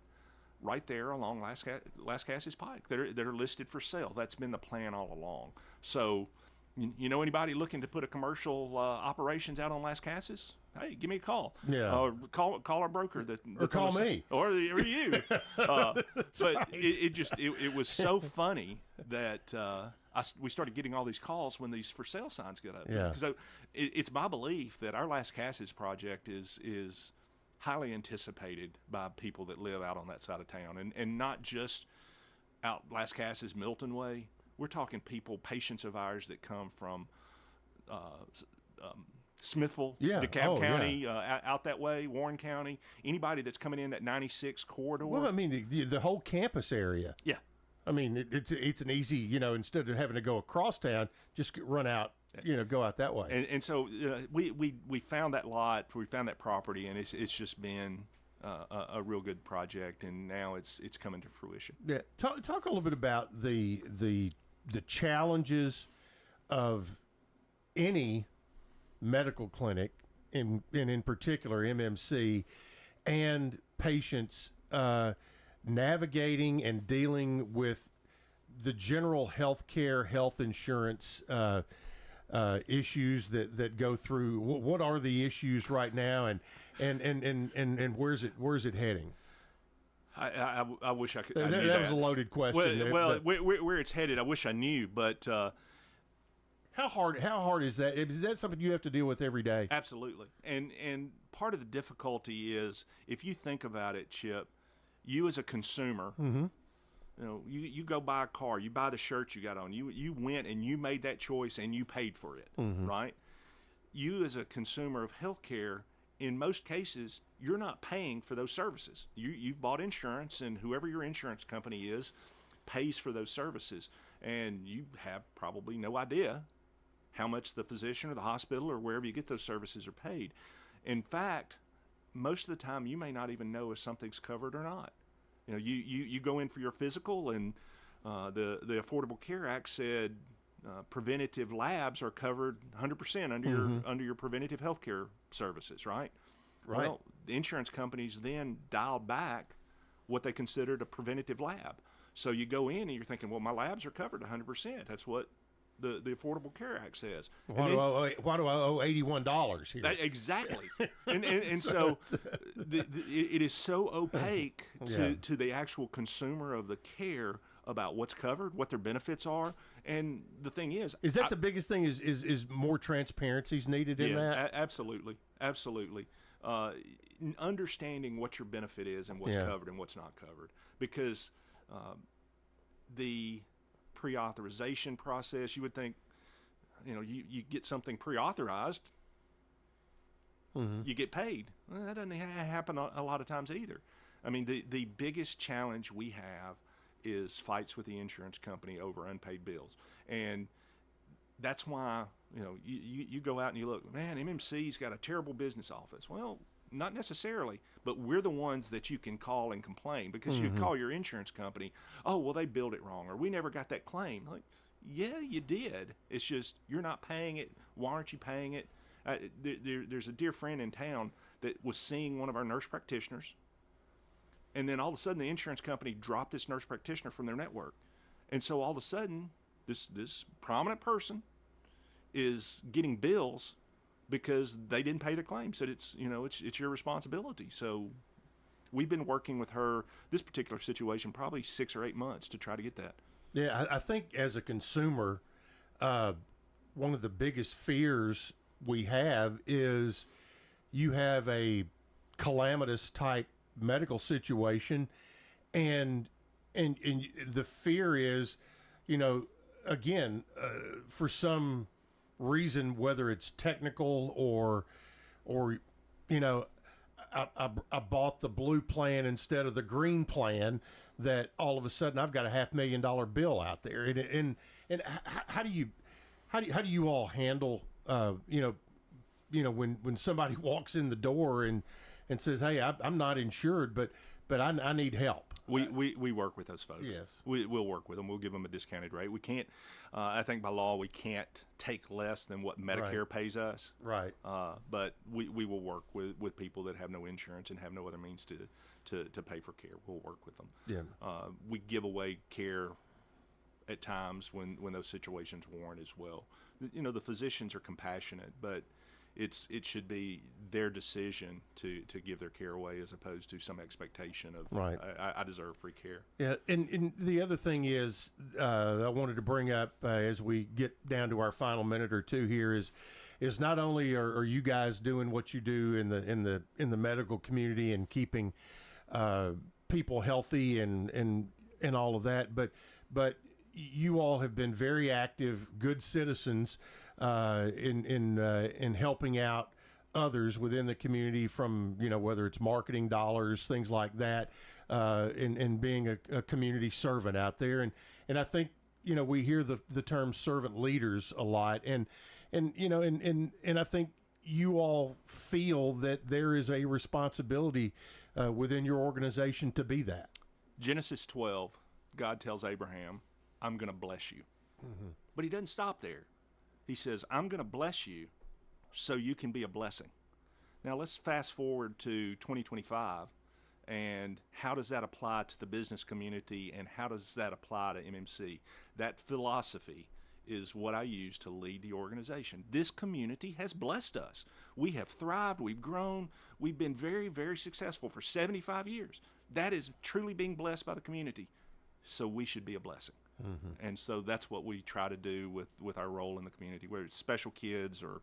right there along Las Casas Pike that are listed for sale. That's been the plan all along. So, you know anybody looking to put a commercial operations out on Las Casas? Hey, give me a call. Yeah. Call our broker. Or call me. Or you. But it was so funny that we started getting all these calls when these for sale signs got up. Yeah. So it's my belief that our Las Casas project is highly anticipated by people that live out on that side of town, and not just out Las Casas, Milton Way. We're talking patients of ours that come from Smithville, DeKalb County, out that way, Warren County. Anybody that's coming in that 96 corridor. Well, I mean, the whole campus area. Yeah. I mean, it's an easy, instead of having to go across town, just run out, go out that way. And so we found that lot, we found that property, and it's just been a real good project, and now it's coming to fruition. Yeah. Talk a little bit about the challenges of any medical clinic, and in particular MMC, and patients navigating and dealing with the general health insurance issues that go through. What are the issues right now, and where's it heading? I wish I could. That was a loaded question. Well, where it's headed, I wish I knew, but how hard is that? Is that something you have to deal with every day? Absolutely. And part of the difficulty is, if you think about it, Chip, you as a consumer, you go buy a car, you buy the shirt you got on, you went and you made that choice and you paid for it, right? You as a consumer of healthcare, in most cases, you're not paying for those services. You've bought insurance, and whoever your insurance company is pays for those services, and you have probably no idea how much the physician or the hospital or wherever you get those services are paid. In fact, most of the time you may not even know if something's covered or not. You go in for your physical, and the Affordable Care Act said preventative labs are covered 100% under your preventative health care services, right? Right. Well, the insurance companies then dialed back what they considered a preventative lab. So you go in and you're thinking, well, my labs are covered 100%. That's what the Affordable Care Act says. Why do I owe $81 here? Exactly. and so it is so opaque to the actual consumer of the care about what's covered, what their benefits are. And the thing is that the biggest thing is more transparency is needed in that? Absolutely. Understanding what your benefit is and what's covered and what's not covered. Because the pre-authorization process, you would think, you get something pre-authorized, you get paid. Well, that doesn't happen a lot of times either. I mean, the biggest challenge we have is fights with the insurance company over unpaid bills. And that's why, you go out and you look, man, MMC's got a terrible business office. Well, not necessarily, but we're the ones that you can call and complain, because you call your insurance company, oh, well, they billed it wrong, or we never got that claim. Like, yeah, you did. It's just you're not paying it. Why aren't you paying it? There's a dear friend in town that was seeing one of our nurse practitioners, and then all of a sudden the insurance company dropped this nurse practitioner from their network. And so all of a sudden this prominent person is getting bills because they didn't pay their claim. Said it's your responsibility. So we've been working with her, this particular situation, probably 6 or 8 months to try to get that. Yeah, I think as a consumer, one of the biggest fears we have is you have a calamitous type medical situation, and the fear is, again, for some reason, whether it's technical or I bought the blue plan instead of the green plan, that all of a sudden I've got a $500,000 bill out there, and how do you all handle when somebody walks in the door and says, "Hey, I'm not insured, but I need help." We work with those folks. Yes. We'll work with them. We'll give them a discounted rate. We can't, I think by law, we can't take less than what Medicare pays us. Right. But we will work with people that have no insurance and have no other means to pay for care. We'll work with them. Yeah. We give away care at times when those situations warrant as well. The physicians are compassionate, but it should be their decision to give their care away as opposed to some expectation of, right. I deserve free care. Yeah, and the other thing is I wanted to bring up as we get down to our final minute or two here is not only are you guys doing what you do in the medical community and keeping people healthy and all of that, but you all have been very active, good citizens in helping out others within the community, from whether it's marketing dollars, things like that, and being a community servant out there. And I think we hear the term servant leaders a lot, and I think you all feel that there is a responsibility within your organization to be that. Genesis 12, God tells Abraham, "I'm going to bless you." Mm-hmm. But he doesn't stop there. He says, "I'm going to bless you so you can be a blessing." Now let's fast forward to 2025, and how does that apply to the business community, and how does that apply to MMC? That philosophy is what I use to lead the organization. This community has blessed us. We have thrived, we've grown, we've been very, very successful for 75 years. That is truly being blessed by the community, so we should be a blessing. Mm-hmm. And so that's what we try to do with our role in the community, whether it's Special Kids or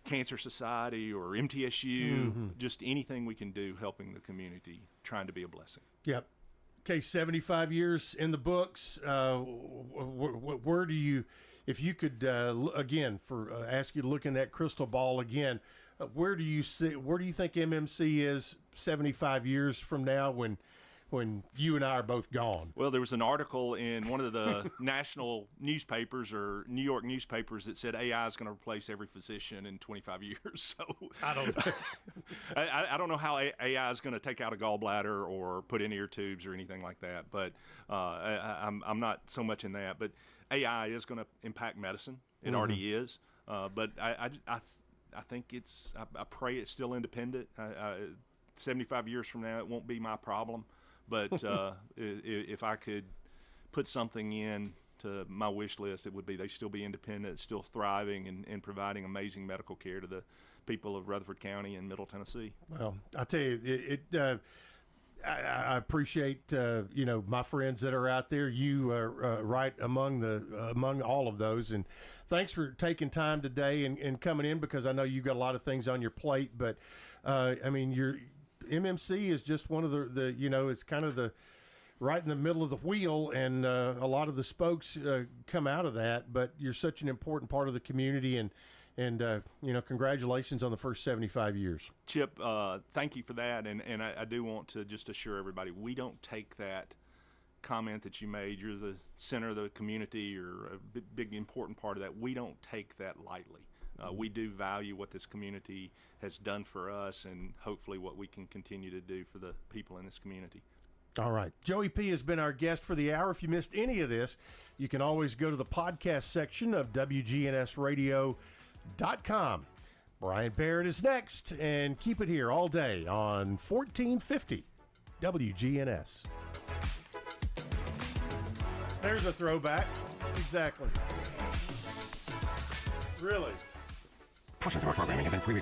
Cancer Society or MTSU, mm-hmm. just anything we can do helping the community, trying to be a blessing. Yep. Okay, 75 years in the books. Where do you, if you could, again, ask you to look in that crystal ball again, where do you think MMC is 75 years from now when you and I are both gone? Well, there was an article in one of the national newspapers or New York newspapers that said AI is going to replace every physician in 25 years. So I don't know how AI is going to take out a gallbladder or put in ear tubes or anything like that. But I'm not so much in that. But AI is going to impact medicine. It mm-hmm. already is. But I think I pray it's still independent. 75 years from now, it won't be my problem. But if I could put something in to my wish list, it would be they still be independent, still thriving, and providing amazing medical care to the people of Rutherford County and Middle Tennessee. Well, I'll tell you, I appreciate my friends that are out there. You are right among all of those, and thanks for taking time today and coming in, because I know you've got a lot of things on your plate. But your MMC is just one of the it's kind of the right in the middle of the wheel, and a lot of the spokes come out of that. But you're such an important part of the community, and congratulations on the first 75 years. Chip, thank you for that, and I do want to just assure everybody, we don't take that comment that you made, you're the center of the community, or a big important part of that, we don't take that lightly. We do value what this community has done for us, and hopefully what we can continue to do for the people in this community. All right. Joey P. has been our guest for the hour. If you missed any of this, you can always go to the podcast section of wgnsradio.com. Brian Barrett is next, and keep it here all day on 1450 WGNS. There's a throwback. Exactly. Really. Portions of our programming have been pre-recorded.